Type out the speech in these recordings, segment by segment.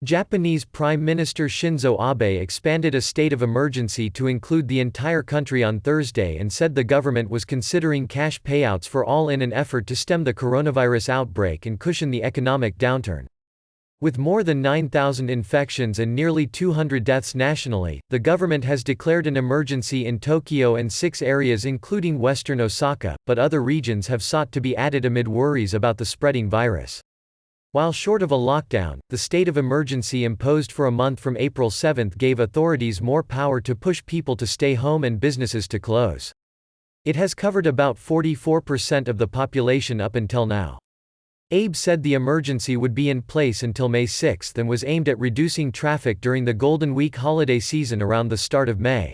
Japanese Prime Minister Shinzo Abe expanded a state of emergency to include the entire country on Thursday and said the government was considering cash payouts for all in an effort to stem the coronavirus outbreak and cushion the economic downturn. With more than 9,000 infections and nearly 200 deaths nationally, the government has declared an emergency in Tokyo and 6 areas including western Osaka, but other regions have sought to be added amid worries about the spreading virus. While short of a lockdown, the state of emergency imposed for a month from April 7 gave authorities more power to push people to stay home and businesses to close. It has covered about 44% of the population up until now. Abe said the emergency would be in place until May 6 and was aimed at reducing traffic during the Golden Week holiday season around the start of May.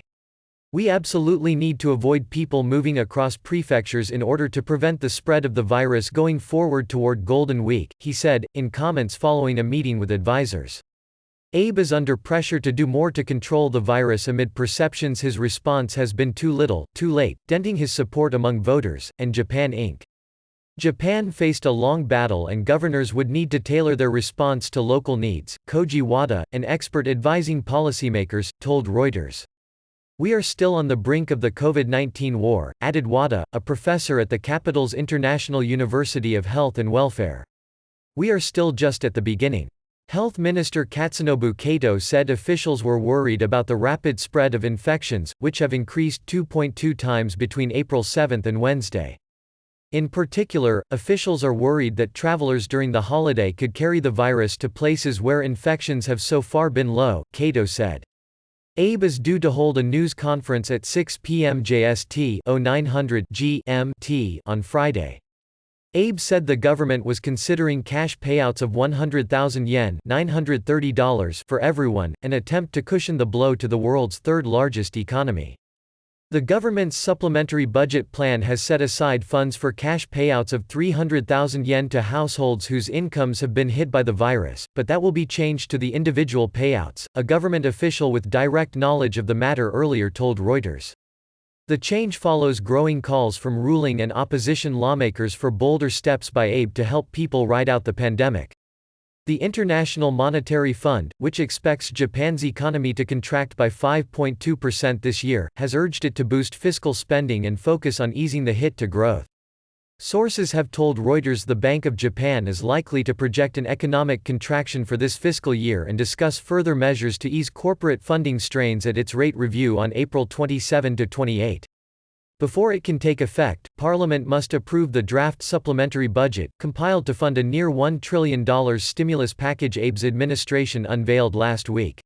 "We absolutely need to avoid people moving across prefectures in order to prevent the spread of the virus going forward toward Golden Week," he said, in comments following a meeting with advisors. Abe is under pressure to do more to control the virus amid perceptions his response has been too little, too late, denting his support among voters, and Japan Inc. Japan faced a long battle and governors would need to tailor their response to local needs, Koji Wada, an expert advising policymakers, told Reuters. "We are still on the brink of the COVID-19 war," added Wada, a professor at the capital's International University of Health and Welfare. "We are still just at the beginning." Health Minister Katsunobu Kato said officials were worried about the rapid spread of infections, which have increased 2.2 times between April 7 and Wednesday. In particular, officials are worried that travelers during the holiday could carry the virus to places where infections have so far been low, Kato said. Abe is due to hold a news conference at 6 p.m. JST 0900 GMT on Friday. Abe said the government was considering cash payouts of 100,000 yen $930 for everyone, an attempt to cushion the blow to the world's third-largest economy. The government's supplementary budget plan has set aside funds for cash payouts of 300,000 yen to households whose incomes have been hit by the virus, but that will be changed to the individual payouts, a government official with direct knowledge of the matter earlier told Reuters. The change follows growing calls from ruling and opposition lawmakers for bolder steps by Abe to help people ride out the pandemic. The International Monetary Fund, which expects Japan's economy to contract by 5.2% this year, has urged it to boost fiscal spending and focus on easing the hit to growth. Sources have told Reuters the Bank of Japan is likely to project an economic contraction for this fiscal year and discuss further measures to ease corporate funding strains at its rate review on April 27 to 28. Before it can take effect, Parliament must approve the draft supplementary budget, compiled to fund a near $1 trillion stimulus package Abe's administration unveiled last week.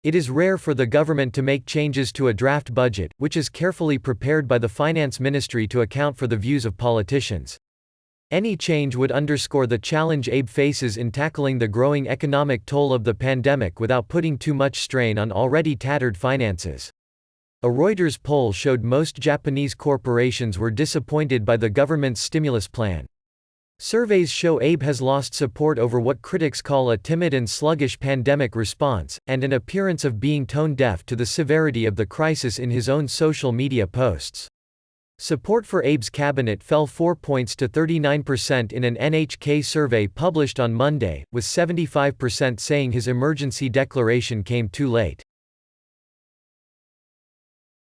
It is rare for the government to make changes to a draft budget, which is carefully prepared by the finance ministry to account for the views of politicians. Any change would underscore the challenge Abe faces in tackling the growing economic toll of the pandemic without putting too much strain on already tattered finances. A Reuters poll showed most Japanese corporations were disappointed by the government's stimulus plan. Surveys show Abe has lost support over what critics call a timid and sluggish pandemic response, and an appearance of being tone-deaf to the severity of the crisis in his own social media posts. Support for Abe's cabinet fell 4 points to 39% in an NHK survey published on Monday, with 75% saying his emergency declaration came too late.